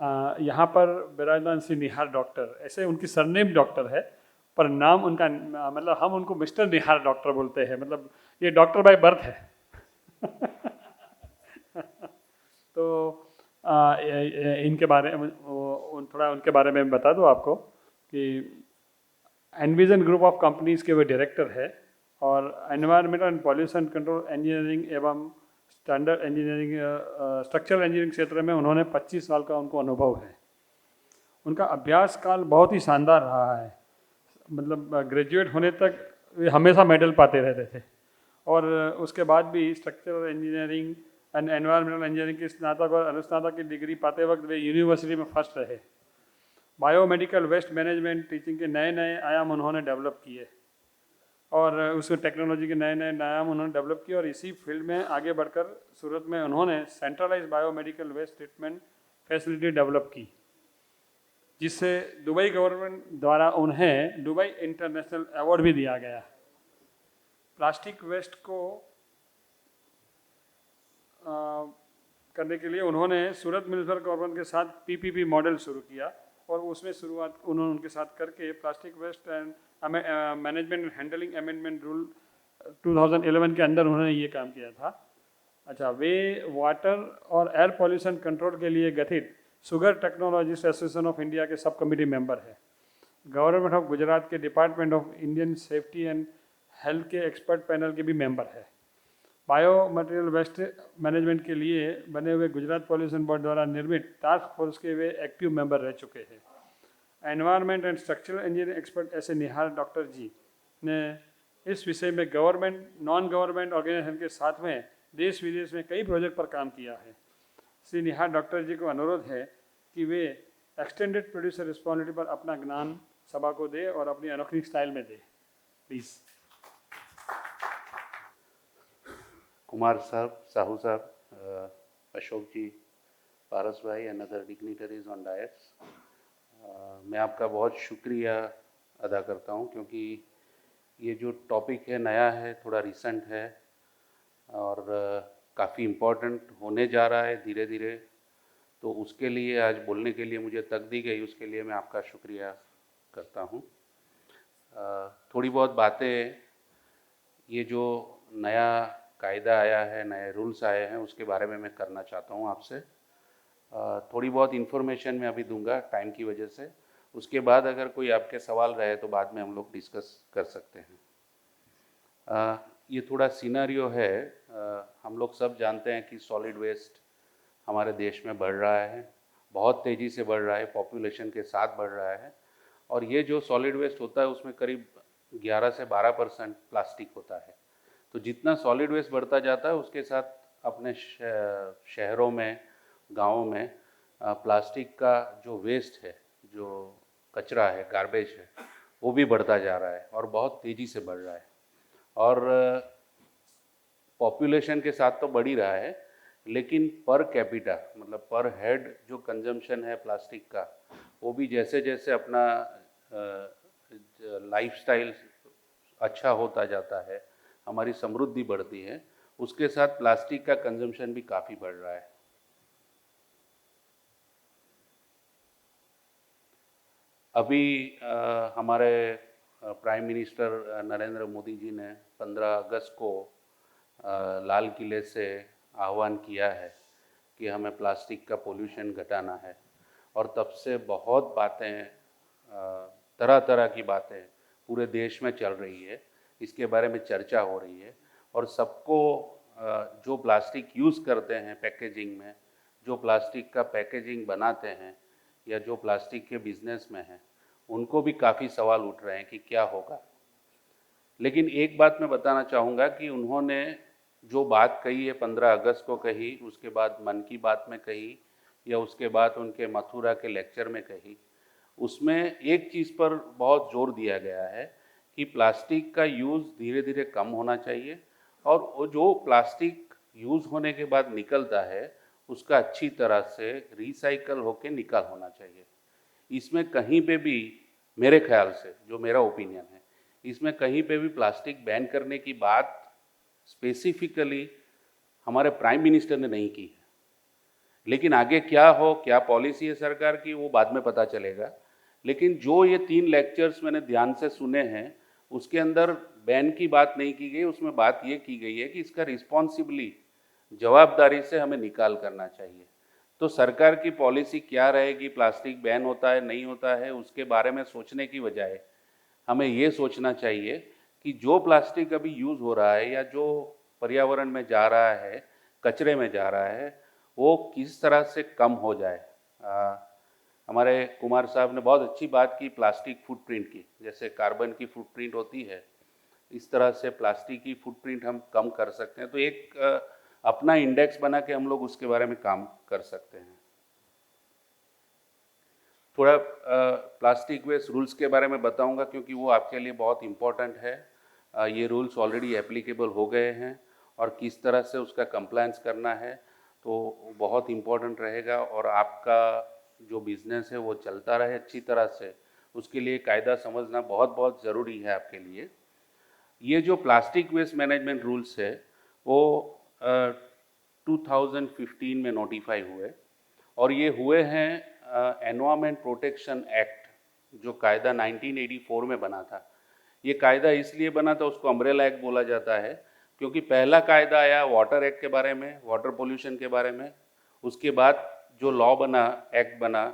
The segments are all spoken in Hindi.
यहाँ पर विराजमान श्री निहार डॉक्टर, ऐसे उनकी सरनेम डॉक्टर है पर नाम उनका मतलब हम उनको मिस्टर निहार डॉक्टर बोलते हैं, मतलब ये डॉक्टर बाय बर्थ है। तो इनके बारे में थोड़ा उनके बारे में बता दूँ आपको कि एनविजन ग्रुप ऑफ कंपनीज के वे डायरेक्टर है और environmental and pollution control engineering एवं स्टैंडर्ड इंजीनियरिंग स्ट्रक्चरल इंजीनियरिंग क्षेत्र में उन्होंने 25 साल का उनको अनुभव है। उनका अभ्यास काल बहुत ही शानदार रहा है, मतलब ग्रेजुएट होने तक वे हमेशा मेडल पाते रहते थे और उसके बाद भी structural engineering and environmental engineering की स्नातक और अनुस्नातक की डिग्री पाते वक्त वे यूनिवर्सिटी में फर्स्ट रहे। बायोमेडिकल वेस्ट मैनेजमेंट टीचिंग के नए नए आयाम उन्होंने डेवलप किए और उसमें टेक्नोलॉजी के नए नए आयाम उन्होंने डेवलप किए और इसी फील्ड में आगे बढ़कर सूरत में उन्होंने centralise biomedical waste treatment facility develop की, जिससे दुबई गवर्नमेंट द्वारा उन्हें दुबई इंटरनेशनल अवार्ड भी दिया गया। प्लास्टिक वेस्ट को करने के लिए उन्होंने सूरत म्यूनिसिपल कॉर्पोरेशन के साथ पीपीपी मॉडल शुरू किया और उसमें शुरुआत उन्होंने उनके साथ करके plastic waste and management and handling amendment rule 2011 के अंदर उन्होंने ये काम किया था। अच्छा, वे वाटर और एयर पॉल्यूशन कंट्रोल के लिए गठित sugar technologist association of India के सब कमेटी मेंबर है। गवर्नमेंट ऑफ गुजरात के department of Indian safety and health के एक्सपर्ट पैनल के भी मेंबर है। बायो मटेरियल वेस्ट मैनेजमेंट के लिए बने हुए गुजरात पॉल्यूशन बोर्ड द्वारा निर्मित टास्क फोर्स के वे एक्टिव मेंबर रह चुके हैं। Environment and structural engineering expert ऐसे निहार डॉक्टर जी ने इस विषय में गवर्नमेंट नॉन गवर्नमेंट ऑर्गेनाइजेशन के साथ में देश विदेश में कई प्रोजेक्ट पर काम किया है। श्री निहार डॉक्टर जी को अनुरोध है कि वे एक्सटेंडेड प्रोड्यूसर रिस्पॉन्सिबिलिटी पर अपना ज्ञान सभा को दे और अपनी अनोखी स्टाइल में दे। प्लीज़। कुमार साहब, साहू साहब, Ashok ji, Paras bhai and other dignitaries on dais, मैं आपका बहुत शुक्रिया अदा करता हूं क्योंकि ये जो टॉपिक है नया है, थोड़ा रिसेंट है और काफ़ी इम्पोर्टेंट होने जा रहा है धीरे धीरे, तो उसके लिए आज बोलने के लिए मुझे तक दी गई, उसके लिए मैं आपका शुक्रिया करता हूं। थोड़ी बहुत बातें, ये जो नया कायदा आया है, नए रूल्स आए हैं, उसके बारे में मैं करना चाहता हूं आपसे। थोड़ी बहुत इन्फॉर्मेशन मैं अभी दूंगा टाइम की वजह से, उसके बाद अगर कोई आपके सवाल रहे तो बाद में हम लोग डिस्कस कर सकते हैं। ये थोड़ा सिनेरियो है। हम लोग सब जानते हैं कि सॉलिड वेस्ट हमारे देश में बढ़ रहा है, बहुत तेज़ी से बढ़ रहा है, पॉपुलेशन के साथ बढ़ रहा है और ये जो सॉलिड वेस्ट होता है उसमें करीब 11 से 12% प्लास्टिक होता है। तो जितना सॉलिड वेस्ट बढ़ता जाता है उसके साथ अपने शहरों में, गाँवों में प्लास्टिक का जो वेस्ट है, जो कचरा है, गार्बेज है, वो भी बढ़ता जा रहा है और बहुत तेज़ी से बढ़ रहा है और पॉपुलेशन के साथ तो बढ़ ही रहा है, लेकिन पर कैपिटा मतलब पर हेड जो कंजम्पशन है प्लास्टिक का, वो भी जैसे जैसे अपना लाइफस्टाइल अच्छा होता जाता है, हमारी समृद्धि बढ़ती है, उसके साथ प्लास्टिक का कंजम्पशन भी काफ़ी बढ़ रहा है। अभी हमारे प्राइम मिनिस्टर नरेंद्र मोदी जी ने 15 अगस्त को लाल किले से आह्वान किया है कि हमें प्लास्टिक का पोल्यूशन घटाना है और तब से बहुत बातें, तरह तरह की बातें पूरे देश में चल रही है, इसके बारे में चर्चा हो रही है और सबको जो प्लास्टिक यूज़ करते हैं पैकेजिंग में, जो प्लास्टिक का पैकेजिंग बनाते हैं या जो प्लास्टिक के बिजनेस में हैं, उनको भी काफ़ी सवाल उठ रहे हैं कि क्या होगा। लेकिन एक बात मैं बताना चाहूँगा कि उन्होंने जो बात कही है 15 अगस्त को कही, उसके बाद मन की बात में कही या उसके बाद उनके मथुरा के लेक्चर में कही, उसमें एक चीज़ पर बहुत जोर दिया गया है कि प्लास्टिक का यूज़ धीरे धीरे कम होना चाहिए और वो जो प्लास्टिक यूज़ होने के बाद निकलता है उसका अच्छी तरह से रिसाइकल होकर निकाल होना चाहिए। इसमें कहीं पे भी, मेरे ख्याल से जो मेरा ओपिनियन है, इसमें कहीं पे भी प्लास्टिक बैन करने की बात स्पेसिफिकली हमारे प्राइम मिनिस्टर ने नहीं की है। लेकिन आगे क्या हो, क्या पॉलिसी है सरकार की, वो बाद में पता चलेगा। लेकिन जो ये 3 लेक्चर्स मैंने ध्यान से सुने हैं, उसके अंदर बैन की बात नहीं की गई, उसमें बात ये की गई है कि इसका रिस्पॉन्सिबली जवाबदारी से हमें निकाल करना चाहिए। तो सरकार की पॉलिसी क्या रहेगी, प्लास्टिक बैन होता है नहीं होता है, उसके बारे में सोचने की बजाय हमें ये सोचना चाहिए कि जो प्लास्टिक अभी यूज़ हो रहा है या जो पर्यावरण में जा रहा है, कचरे में जा रहा है, वो किस तरह से कम हो जाए। हमारे कुमार साहब ने बहुत अच्छी बात की प्लास्टिक फुटप्रिंट की, जैसे कार्बन की फुटप्रिंट होती है, इस तरह से प्लास्टिक की फुटप्रिंट हम कम कर सकते हैं। तो एक अपना इंडेक्स बना के हम लोग उसके बारे में काम कर सकते हैं। थोड़ा प्लास्टिक वेस्ट रूल्स के बारे में बताऊंगा क्योंकि वो आपके लिए बहुत इम्पोर्टेंट है। ये रूल्स ऑलरेडी एप्लीकेबल हो गए हैं और किस तरह से उसका कंप्लायंस करना है तो बहुत इम्पोर्टेंट रहेगा, और आपका जो बिज़नेस है वो चलता रहे अच्छी तरह से, उसके लिए कायदा समझना बहुत बहुत ज़रूरी है आपके लिए। ये जो प्लास्टिक वेस्ट मैनेजमेंट रूल्स है वो 2015 में नोटिफाई हुए, और ये हुए हैं एनवायरमेंट प्रोटेक्शन एक्ट, जो कायदा 1984 में बना था। ये कायदा इसलिए बना था, उसको अम्ब्रेला एक्ट बोला जाता है, क्योंकि पहला कायदा आया वाटर एक्ट के बारे में, वाटर पोल्यूशन के बारे में। उसके बाद जो लॉ बना, एक्ट बना,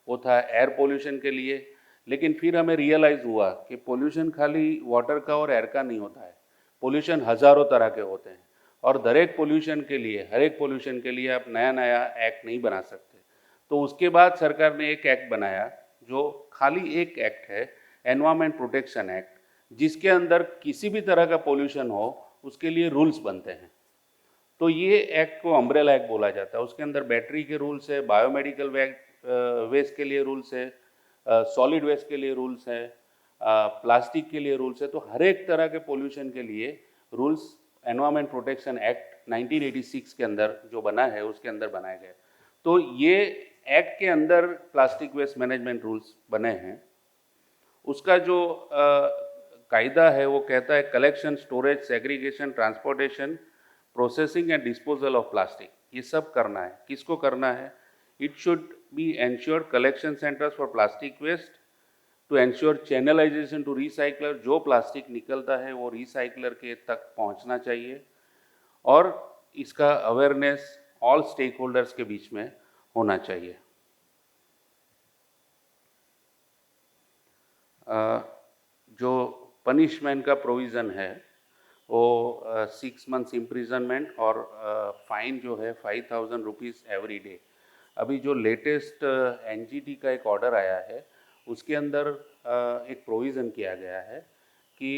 वो था एयर पोल्यूशन के लिए। लेकिन फिर हमें रियलाइज़ हुआ कि पोल्यूशन खाली वाटर का और एयर का नहीं होता है, पोल्यूशन हज़ारों तरह के होते हैं, और हर एक पोल्यूशन के लिए, हर एक पोल्यूशन के लिए आप नया नया एक्ट नहीं बना सकते। तो उसके बाद सरकार ने एक एक्ट बनाया, जो खाली एक एक्ट है, एनवायरमेंट प्रोटेक्शन एक्ट, जिसके अंदर किसी भी तरह का पोल्यूशन हो उसके लिए रूल्स बनते हैं। तो ये एक्ट को अम्ब्रेला एक्ट बोला जाता है। उसके अंदर बैटरी के रूल्स है, बायोमेडिकल वेस्ट के लिए रूल्स है, सॉलिड वेस्ट के लिए रूल्स है, प्लास्टिक के लिए रूल्स है। तो हर एक तरह के पोल्यूशन के लिए रूल्स एनवायरमेंट प्रोटेक्शन एक्ट 1986 के अंदर जो बना है उसके अंदर बनाए गए। तो ये एक्ट के अंदर प्लास्टिक वेस्ट मैनेजमेंट रूल्स बने हैं। उसका जो कायदा है वो कहता है collection, storage, segregation, transportation, processing and disposal of plastic, ये सब करना है। किसको करना है? It should be ensured collection centers for plastic waste to ensure channelization to recycler, जो प्लास्टिक निकलता है वो रिसाइकलर के तक पहुंचना चाहिए, और इसका अवेयरनेस ऑल स्टेक होल्डर्स के बीच में होना चाहिए। जो पनिशमेंट का प्रोविज़न है वो 6 मंथ्स इम्प्रिजनमेंट और फाइन जो है 5,000 रुपीज़ एवरी डे। अभी जो लेटेस्ट एनजीटी का एक ऑर्डर आया है उसके अंदर एक प्रोविज़न किया गया है कि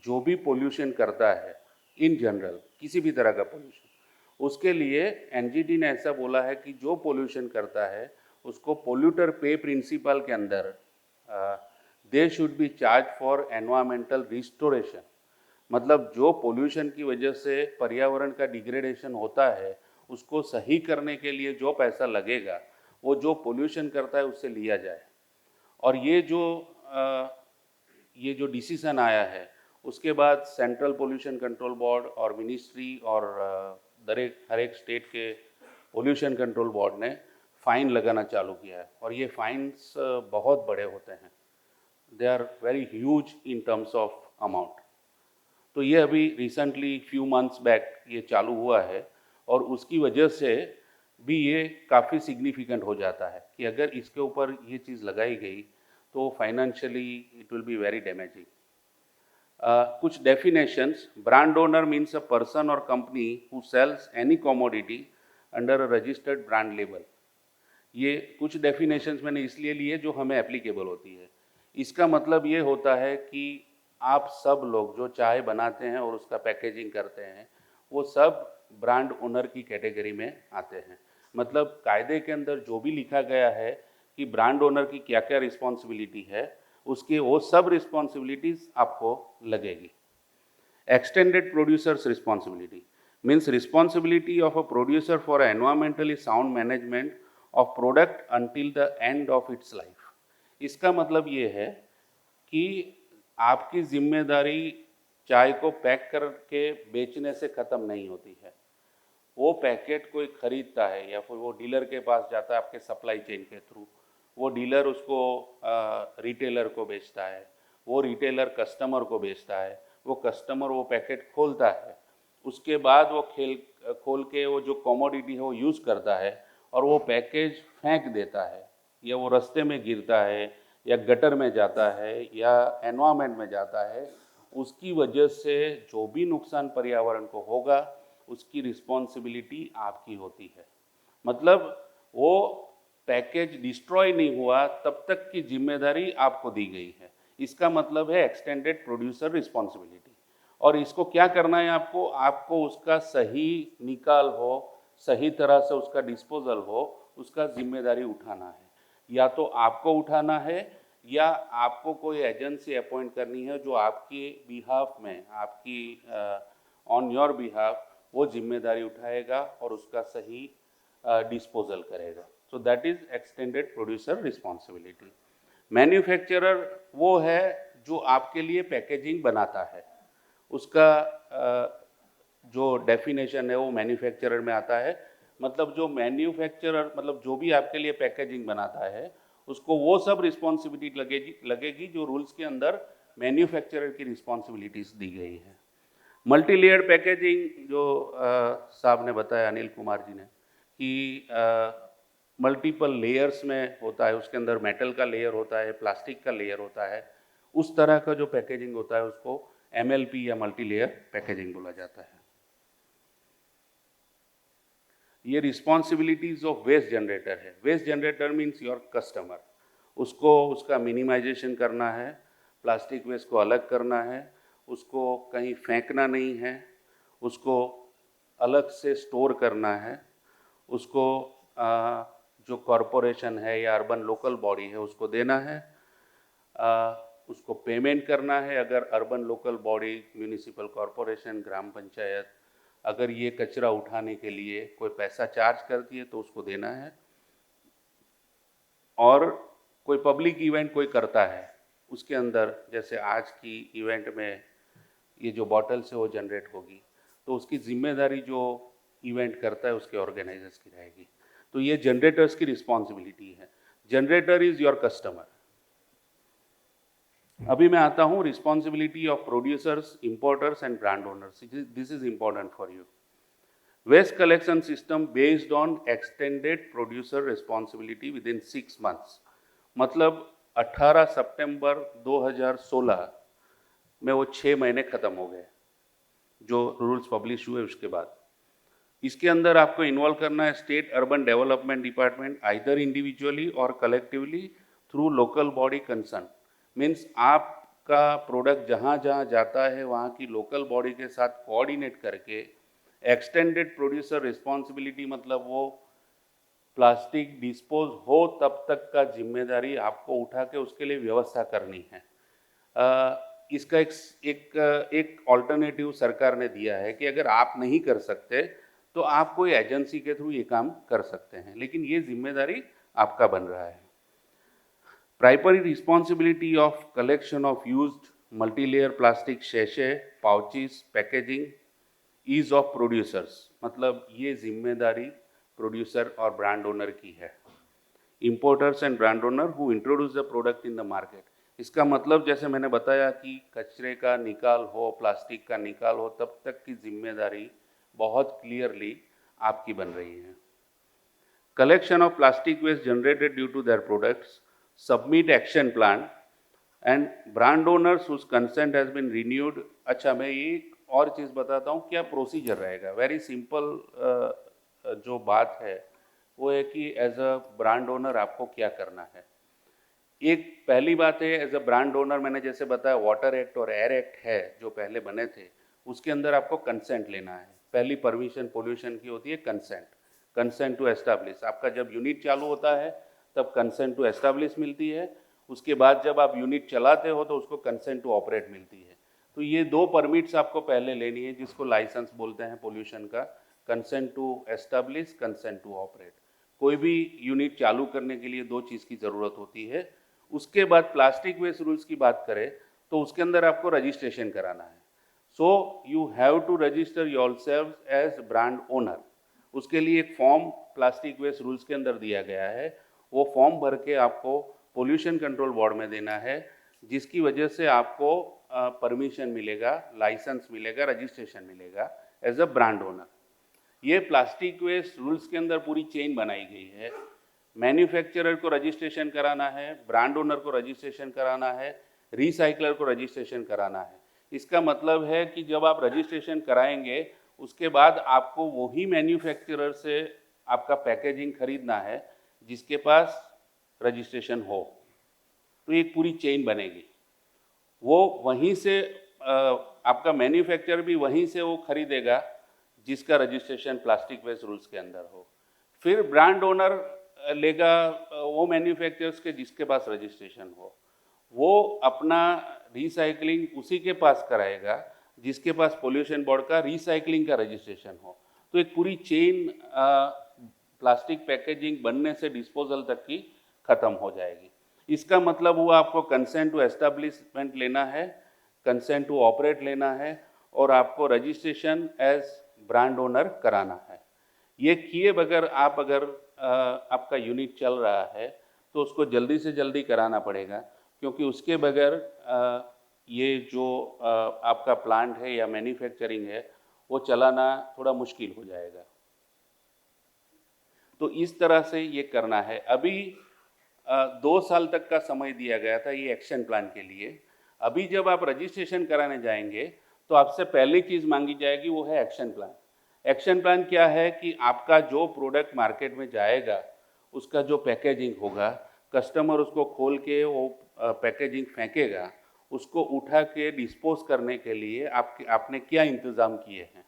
जो भी पोल्यूशन करता है इन जनरल, किसी भी तरह का पोल्यूशन, उसके लिए एनजीटी ने ऐसा बोला है कि जो पोल्यूशन करता है उसको पोल्यूटर पे प्रिंसिपल के अंदर they should be charge for environmental restoration. मतलब जो पोल्यूशन की वजह से पर्यावरण का डिग्रेडेशन होता है उसको सही करने के लिए जो पैसा लगेगा वो जो पोल्यूशन करता है उससे लिया जाए। और ये जो डिसीजन आया है उसके बाद सेंट्रल पोल्यूशन कंट्रोल बोर्ड और मिनिस्ट्री और हर एक स्टेट के पोल्यूशन कंट्रोल बोर्ड ने फ़ाइन लगाना चालू किया है, और ये फाइन्स बहुत बड़े होते हैं। They are very huge in terms of amount. तो ये अभी रिसेंटली फ्यू मंथ्स बैक ये चालू हुआ है, और उसकी वजह से भी ये काफ़ी सिग्निफिकेंट हो जाता है कि अगर इसके ऊपर ये चीज़ लगाई गई तो financially it will be very damaging. कुछ definitions, brand owner means a person और company who sells any commodity under a registered brand label. ये कुछ डेफिनेशंस मैंने इसलिए लिए जो हमें एप्लीकेबल होती है। इसका मतलब ये होता है कि आप सब लोग जो चाय बनाते हैं और उसका पैकेजिंग करते हैं वो सब ब्रांड ओनर की कैटेगरी में आते हैं। मतलब कायदे के अंदर जो भी लिखा गया है कि ब्रांड ओनर की क्या क्या रिस्पॉन्सिबिलिटी है, उसकी वो सब रिस्पॉन्सिबिलिटीज़ आपको लगेगी। Extended producers responsibility means responsibility of a producer for environmentally sound management of product until the end of its life. इसका मतलब ये है कि आपकी जिम्मेदारी चाय को पैक करके बेचने से ख़त्म नहीं होती है, वो पैकेट कोई खरीदता है या फिर वो डीलर के पास जाता है आपके सप्लाई चेन के थ्रू, वो डीलर उसको रिटेलर को बेचता है, वो रिटेलर कस्टमर को बेचता है, वो कस्टमर वो पैकेट खोलता है, उसके बाद वो खोल के वो जो कमोडिटी है वो यूज़ करता है और वो पैकेज फेंक देता है या वो रास्ते में गिरता है या गटर में जाता है या एनवायरनमेंट में जाता है, उसकी वजह से जो भी नुकसान पर्यावरण को होगा उसकी रिस्पॉन्सिबिलिटी आपकी होती है। मतलब वो पैकेज डिस्ट्रॉय नहीं हुआ तब तक की जिम्मेदारी आपको दी गई है। इसका मतलब है एक्सटेंडेड प्रोड्यूसर रिस्पॉन्सिबिलिटी। और इसको क्या करना है आपको, आपको उसका सही निकाल हो, सही तरह से उसका डिस्पोजल हो, उसका जिम्मेदारी उठाना है। या तो आपको उठाना है या आपको कोई एजेंसी अपॉइंट करनी है जो आपके बिहाफ में, आपकी ऑन योर बिहाफ वो जिम्मेदारी उठाएगा और उसका सही डिस्पोजल करेगा। So that is extended producer responsibility. Manufacturer वो है जो आपके लिए पैकेजिंग बनाता है, उसका जो डेफिनेशन है वो मैन्युफैक्चरर में आता है। मतलब जो मैन्युफैक्चरर, मतलब जो भी आपके लिए पैकेजिंग बनाता है उसको वो सब रिस्पॉन्सिबिलिटी लगेगी जो रूल्स के अंदर मैन्युफैक्चरर की रिस्पॉन्सिबिलिटीज दी गई है। मल्टी लेयर पैकेजिंग जो साहब ने बताया, अनिल कुमार जी ने, कि मल्टीपल लेयर्स में होता है, उसके अंदर मेटल का लेयर होता है, प्लास्टिक का लेयर होता है, उस तरह का जो पैकेजिंग होता है उसको MLP या मल्टी लेयर पैकेजिंग बोला जाता है। ये रिस्पॉन्सिबिलिटीज ऑफ वेस्ट जनरेटर है। Waste generator means your customer, उसको उसका मिनिमाइजेशन करना है, प्लास्टिक वेस्ट को अलग करना है, उसको कहीं फेंकना नहीं है, उसको अलग से स्टोर करना है, उसको जो कॉरपोरेशन है या अर्बन लोकल बॉडी है उसको देना है, उसको पेमेंट करना है। अगर urban local body, municipal corporation, ग्राम पंचायत अगर ये कचरा उठाने के लिए कोई पैसा चार्ज करती है तो उसको देना है। और कोई पब्लिक इवेंट कोई करता है उसके अंदर, जैसे आज की इवेंट में ये जो बॉटल्स है वो जनरेट होगी, तो उसकी जिम्मेदारी जो इवेंट करता है उसके ऑर्गेनाइजर्स की रहेगी। तो ये जनरेटर्स की रिस्पॉन्सिबिलिटी है। Generator is your customer. अभी मैं आता हूँ responsibility of producers, importers and brand owners. This is important for you. Waste collection system based on extended producer responsibility within 6 months। मतलब 18 सितंबर 2016 में वो 6 महीने खत्म हो गए जो रूल्स पब्लिश हुए उसके बाद। इसके अंदर आपको इन्वॉल्व करना है state urban development department, either individually और collectively through local body concern. Means आपका प्रोडक्ट जहाँ जहाँ जाता है वहाँ की लोकल बॉडी के साथ कोऑर्डिनेट करके एक्सटेंडेड प्रोड्यूसर रिस्पॉन्सिबिलिटी, मतलब वो प्लास्टिक डिस्पोज हो तब तक का जिम्मेदारी आपको उठा के उसके लिए व्यवस्था करनी है। इसका एक ऑल्टरनेटिव सरकार ने दिया है कि अगर आप नहीं कर सकते तो आप कोई एजेंसी के थ्रू ये काम कर सकते हैं, लेकिन ये जिम्मेदारी आपका बन रहा है। Primary responsibility of collection of used multilayer plastic शैशे, pouches, packaging is of producers. मतलब ये जिम्मेदारी प्रोड्यूसर और ब्रांड ओनर की है। Importers and brand owner who introduce the product in the market. इसका मतलब जैसे मैंने बताया कि कचरे का निकाल हो, प्लास्टिक का निकाल हो, तब तक की जिम्मेदारी बहुत क्लियरली आपकी बन रही है। Collection of plastic waste generated due to their products, submit action plan and brand owners whose consent has been renewed. अच्छा, मैं एक और चीज़ बताता हूँ क्या प्रोसीजर रहेगा। वेरी सिंपल जो बात है वो है कि एज अ ब्रांड ओनर आपको क्या करना है। एक पहली बात है, एज अ ब्रांड ओनर मैंने जैसे बताया वाटर एक्ट और एयर एक्ट है जो पहले बने थे, उसके अंदर आपको कंसेंट लेना है। पहली परमिशन पोल्यूशन की होती है कंसेंट टू एस्टैब्लिश। आपका जब यूनिट चालू होता है तब कंसेंट टू एस्टैब्लिश मिलती है, उसके बाद जब आप यूनिट चलाते हो तो उसको कंसेंट टू ऑपरेट मिलती है। तो ये 2 परमिट्स आपको पहले लेनी है जिसको लाइसेंस बोलते हैं पोल्यूशन का, consent to establish, consent to operate. कोई भी यूनिट चालू करने के लिए 2 चीज़ की ज़रूरत होती है। उसके बाद प्लास्टिक वेस्ट रूल्स की बात करें तो उसके अंदर आपको रजिस्ट्रेशन कराना है। So you have to register yourself as brand owner. उसके लिए एक फॉर्म प्लास्टिक वेस्ट रूल्स के अंदर दिया गया है। वो फॉर्म भर के आपको पोल्यूशन कंट्रोल बोर्ड में देना है, जिसकी वजह से आपको परमिशन मिलेगा, लाइसेंस मिलेगा, रजिस्ट्रेशन मिलेगा एज अ ब्रांड ओनर। ये प्लास्टिक वेस्ट रूल्स के अंदर पूरी चेन बनाई गई है। मैन्युफैक्चरर को रजिस्ट्रेशन कराना है, ब्रांड ओनर को रजिस्ट्रेशन कराना है, रिसाइकलर को रजिस्ट्रेशन कराना है। इसका मतलब है कि जब आप रजिस्ट्रेशन कराएंगे उसके बाद आपको वही मैन्युफैक्चरर से आपका पैकेजिंग खरीदना है जिसके पास रजिस्ट्रेशन हो। तो एक पूरी चेन बनेगी। वो वहीं से आपका मैन्युफैक्चरर भी वहीं से वो खरीदेगा जिसका रजिस्ट्रेशन प्लास्टिक वेस्ट रूल्स के अंदर हो। फिर ब्रांड ओनर लेगा वो मैन्युफैक्चरर्स के जिसके पास रजिस्ट्रेशन हो। वो अपना रिसाइकलिंग उसी के पास कराएगा जिसके पास पोल्यूशन बोर्ड का रिसाइकलिंग का रजिस्ट्रेशन हो। तो एक पूरी चेन प्लास्टिक पैकेजिंग बनने से डिस्पोजल तक की ख़त्म हो जाएगी। इसका मतलब हुआ आपको कंसेंट टू एस्टेब्लिशमेंट लेना है, कंसेंट टू ऑपरेट लेना है और आपको रजिस्ट्रेशन एज ब्रांड ओनर कराना है। ये किए बगैर आप अगर आपका यूनिट चल रहा है तो उसको जल्दी से जल्दी कराना पड़ेगा, क्योंकि उसके बगैर ये जो आपका प्लांट है या मैन्युफैक्चरिंग है वो चलाना थोड़ा मुश्किल हो जाएगा। तो इस तरह से ये करना है। अभी 2 साल तक का समय दिया गया था ये एक्शन प्लान के लिए। अभी जब आप रजिस्ट्रेशन कराने जाएंगे तो आपसे पहली चीज़ मांगी जाएगी वो है एक्शन प्लान। एक्शन प्लान क्या है कि आपका जो प्रोडक्ट मार्केट में जाएगा उसका जो पैकेजिंग होगा, कस्टमर उसको खोल के वो पैकेजिंग फेंकेगा, उसको उठा के डिस्पोज करने के लिए आपने क्या इंतज़ाम किए हैं।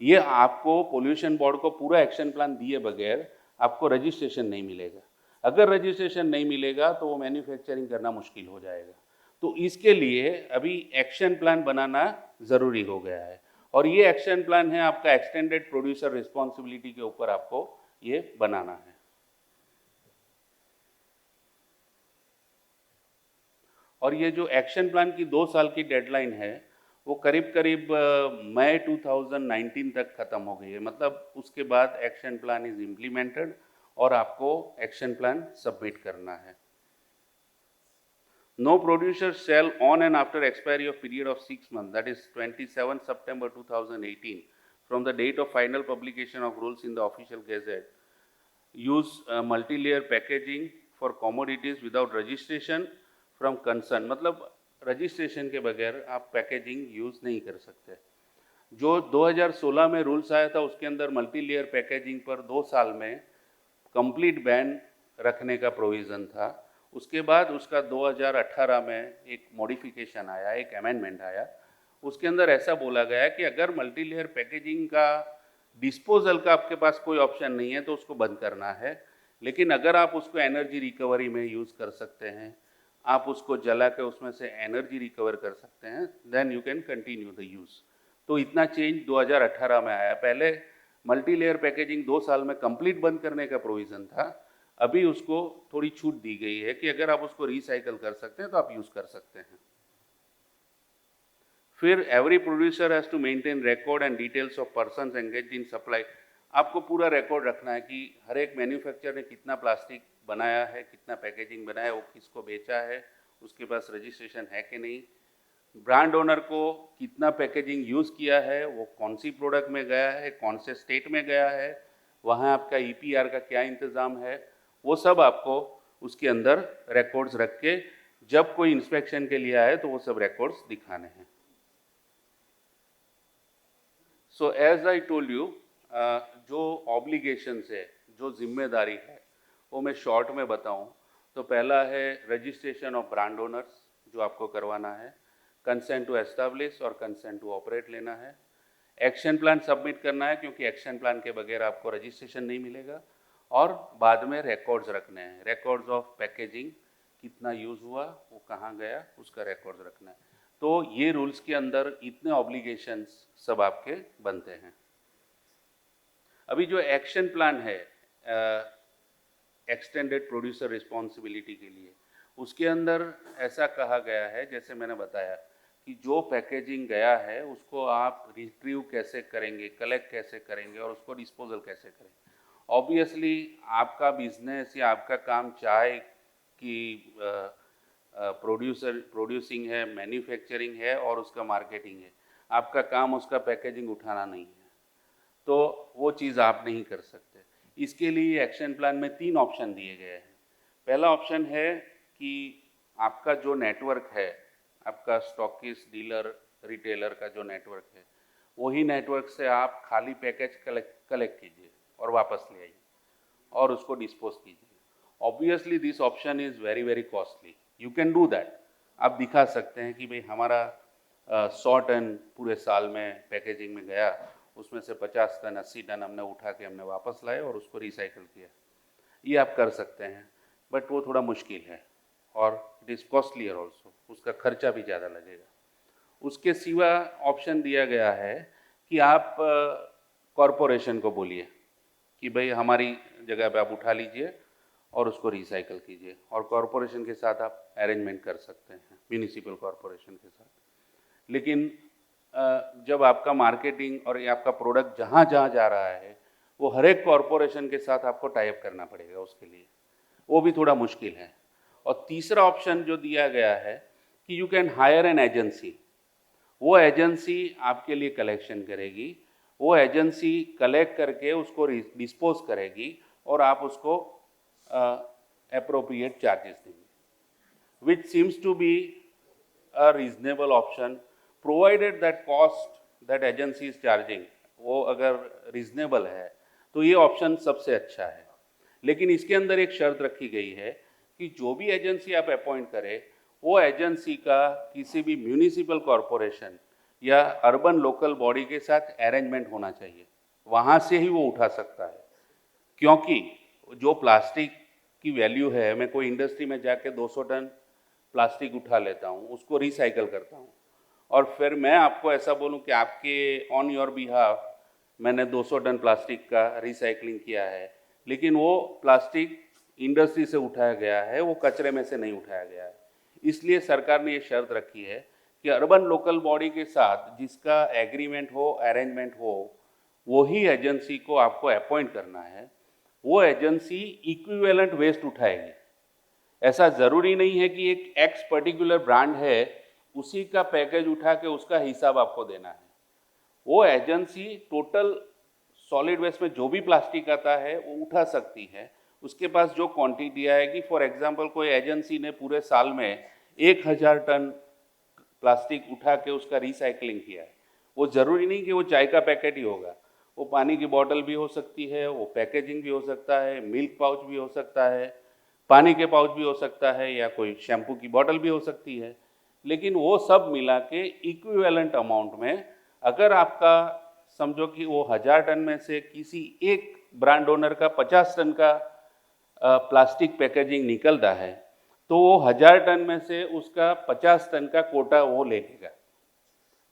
ये आपको पोल्यूशन बोर्ड को पूरा एक्शन प्लान दिए बगैर आपको रजिस्ट्रेशन नहीं मिलेगा। अगर रजिस्ट्रेशन नहीं मिलेगा तो वो मैन्युफैक्चरिंग करना मुश्किल हो जाएगा। तो इसके लिए अभी एक्शन प्लान बनाना ज़रूरी हो गया है और ये एक्शन प्लान है आपका एक्सटेंडेड प्रोड्यूसर रिस्पॉन्सिबिलिटी के ऊपर आपको ये बनाना है। और ये जो एक्शन प्लान की 2 साल की डेडलाइन है वो करीब करीब मई 2019 तक ख़त्म हो गई है। मतलब उसके बाद एक्शन प्लान इज़ इम्प्लीमेंटेड और आपको एक्शन प्लान सबमिट करना है। No producer shall on and after expiry of period of 6 months, that is 27 September 2018, from the date of final publication of rules in the official gazette, use multi-layer packaging for commodities without registration from concern। मतलब रजिस्ट्रेशन के बगैर आप पैकेजिंग यूज़ नहीं कर सकते। जो 2016 में रूल्स आया था उसके अंदर मल्टी लेयर पैकेजिंग पर 2 साल में कंप्लीट बैन रखने का प्रोविज़न था। उसके बाद उसका 2018 में एक मॉडिफिकेशन आया, एक अमेंडमेंट आया। उसके अंदर ऐसा बोला गया कि अगर मल्टी लेयर पैकेजिंग का डिस्पोजल का आपके पास कोई ऑप्शन नहीं है तो उसको बंद करना है, लेकिन अगर आप उसको एनर्जी रिकवरी में यूज़ कर सकते हैं, आप उसको जला के उसमें से एनर्जी रिकवर कर सकते हैं, then you can continue the use. तो इतना चेंज 2018 में आया। पहले मल्टी लेयर पैकेजिंग 2 साल में कंप्लीट बंद करने का प्रोविज़न था, अभी उसको थोड़ी छूट दी गई है कि अगर आप उसको रिसाइकल कर सकते हैं तो आप यूज़ कर सकते हैं। फिर every producer has to maintain record and details of persons engaged in supply. आपको पूरा रिकॉर्ड रखना है कि हर एक मैन्युफैक्चरर ने कितना प्लास्टिक बनाया है, कितना पैकेजिंग बनाया है, वो किसको बेचा है, उसके पास रजिस्ट्रेशन है कि नहीं, ब्रांड ओनर को कितना पैकेजिंग यूज़ किया है, वो कौन सी प्रोडक्ट में गया है, कौन से स्टेट में गया है, वहाँ आपका EPR का क्या इंतज़ाम है, वो सब आपको उसके अंदर रिकॉर्ड्स रख के जब कोई इंस्पेक्शन के लिए आए तो वो सब रिकॉर्ड्स दिखाने हैं। So as I told you, जो ऑब्लिगेशंस है, जो जिम्मेदारी है, वो मैं शॉर्ट में बताऊं तो पहला है रजिस्ट्रेशन ऑफ ब्रांड ओनर्स जो आपको करवाना है, कंसेंट टू एस्टैब्लिश और कंसेंट टू ऑपरेट लेना है, एक्शन प्लान सबमिट करना है क्योंकि एक्शन प्लान के बगैर आपको रजिस्ट्रेशन नहीं मिलेगा, और बाद में रिकॉर्ड्स रखने हैं, रिकॉर्ड्स ऑफ पैकेजिंग, कितना यूज़ हुआ, वो कहाँ गया, उसका रिकॉर्ड्स रखना है। तो ये रूल्स के अंदर इतने ऑब्लिगेशंस सब आपके बनते हैं। अभी जो एक्शन प्लान है एक्सटेंडेड प्रोड्यूसर रिस्पॉन्सिबिलिटी के लिए, उसके अंदर ऐसा कहा गया है, जैसे मैंने बताया कि जो पैकेजिंग गया है उसको आप रिट्रीव कैसे करेंगे, कलेक्ट कैसे करेंगे और उसको डिस्पोजल कैसे करेंगे। ऑब्वियसली आपका बिजनेस या आपका काम चाय की प्रोड्यूसिंग है, मैन्युफैक्चरिंग है और उसका मार्केटिंग है, आपका काम उसका पैकेजिंग उठाना नहीं है, तो वो चीज़ आप नहीं कर सकते। इसके लिए एक्शन प्लान में 3 ऑप्शन दिए गए हैं। पहला ऑप्शन है कि आपका जो नेटवर्क है, आपका स्टॉकिस्ट, डीलर, रिटेलर का जो नेटवर्क है, वही नेटवर्क से आप खाली पैकेज कलेक्ट कीजिए और वापस ले आइए और उसको डिस्पोज कीजिए। Obviously this option is very very costly, you can do that. आप दिखा सकते हैं कि भाई हमारा 100 टन पूरे साल में पैकेजिंग में गया, उसमें से 50 टन 80 टन हमने उठा के हमने वापस लाए और उसको रिसाइकिल किया। ये आप कर सकते हैं, बट वो थोड़ा मुश्किल है और इट इज़ कॉस्टलियर ऑल्सो, उसका खर्चा भी ज़्यादा लगेगा। उसके सिवा ऑप्शन दिया गया है कि आप कॉरपोरेशन को बोलिए कि भाई हमारी जगह पे आप उठा लीजिए और उसको रिसाइकिल कीजिए, और कॉरपोरेशन के साथ आप अरेंजमेंट कर सकते हैं, म्यूनिसिपल कॉरपोरेशन के साथ। लेकिन जब आपका मार्केटिंग और आपका प्रोडक्ट जहाँ जहाँ जा रहा है, वो हर एक कॉरपोरेशन के साथ आपको टाई अप करना पड़ेगा, उसके लिए वो भी थोड़ा मुश्किल है। और तीसरा ऑप्शन जो दिया गया है कि you can hire an agency, वो एजेंसी आपके लिए कलेक्शन करेगी, वो एजेंसी कलेक्ट करके उसको डिस्पोज करेगी और आप उसको appropriate चार्जेस देंगे, which seems to be a reasonable option provided that cost that agency is charging वो अगर reasonable है तो ये ऑप्शन सबसे अच्छा है। लेकिन इसके अंदर एक शर्त रखी गई है कि जो भी एजेंसी आप अपॉइंट करें, वो एजेंसी का किसी भी म्यूनिसिपल कॉरपोरेशन या अर्बन लोकल बॉडी के साथ अरेंजमेंट होना चाहिए, वहाँ से ही वो उठा सकता है। क्योंकि जो प्लास्टिक की वैल्यू है, मैं कोई इंडस्ट्री में जाके 200 टन प्लास्टिक उठा लेता हूँ, उसको रिसाइकल करता हूँ, और फिर मैं आपको ऐसा बोलूँ कि आपके ऑन योर बिहाफ मैंने 200 टन प्लास्टिक का रिसाइकलिंग किया है, लेकिन वो प्लास्टिक इंडस्ट्री से उठाया गया है, वो कचरे में से नहीं उठाया गया है। इसलिए सरकार ने ये शर्त रखी है कि अर्बन लोकल बॉडी के साथ जिसका एग्रीमेंट हो, अरेंजमेंट हो, वही एजेंसी को आपको अपॉइंट करना है। वो एजेंसी इक्विवेलेंट वेस्ट उठाएगी। ऐसा ज़रूरी नहीं है कि एक एक्स पर्टिकुलर ब्रांड है, उसी का पैकेज उठा के उसका हिसाब आपको देना है। वो एजेंसी टोटल सॉलिड वेस्ट में जो भी प्लास्टिक आता है वो उठा सकती है। उसके पास जो क्वांटिटी आएगी, फॉर एग्जांपल कोई एजेंसी ने पूरे साल में 1000 टन प्लास्टिक उठा के उसका रिसाइकलिंग किया है, वो ज़रूरी नहीं कि वो चाय का पैकेट ही होगा, वो पानी की बोतल भी हो सकती है, वो पैकेजिंग भी हो सकता है, मिल्क पाउच भी हो सकता है, पानी के पाउच भी हो सकता है, या कोई शैम्पू की बोतल भी हो सकती है। लेकिन वो सब मिला के इक्विवेलेंट अमाउंट में, अगर आपका समझो कि वो 1000 टन में से किसी एक ब्रांड ओनर का 50 टन का प्लास्टिक पैकेजिंग निकलता है, तो वो 1000 टन में से उसका 50 टन का कोटा वो ले लेगा।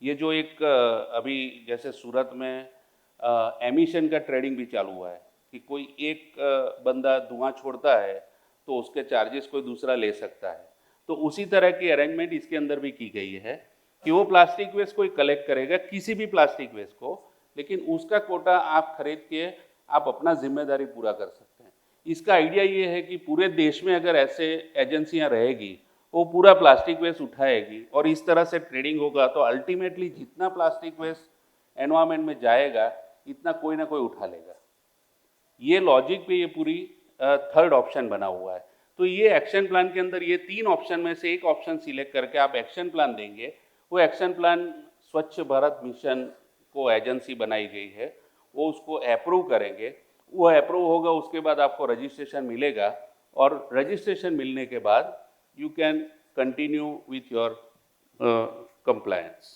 ये जो एक अभी जैसे सूरत में एमिशन का ट्रेडिंग भी चालू हुआ है कि कोई एक बंदा धुआं छोड़ता है तो उसके चार्जेस कोई दूसरा ले सकता है, तो उसी तरह की अरेंजमेंट इसके अंदर भी की गई है कि वो प्लास्टिक वेस्ट कोई कलेक्ट करेगा, किसी भी प्लास्टिक वेस्ट को, लेकिन उसका कोटा आप खरीद के आप अपना जिम्मेदारी पूरा कर सकते हैं। इसका आइडिया ये है कि पूरे देश में अगर ऐसे एजेंसियां रहेगी, वो पूरा प्लास्टिक वेस्ट उठाएगी और इस तरह से ट्रेडिंग होगा, तो अल्टीमेटली जितना प्लास्टिक वेस्ट एनवायरमेंट में जाएगा, इतना कोई ना कोई उठा लेगा। ये लॉजिक पे ये पूरी थर्ड ऑप्शन बना हुआ है। तो ये एक्शन प्लान के अंदर ये 3 ऑप्शन में से एक ऑप्शन सिलेक्ट करके आप एक्शन प्लान देंगे। वो एक्शन प्लान स्वच्छ भारत मिशन को एजेंसी बनाई गई है, वो उसको अप्रूव करेंगे। वो अप्रूव होगा, उसके बाद आपको रजिस्ट्रेशन मिलेगा, और रजिस्ट्रेशन मिलने के बाद you can continue with your compliance.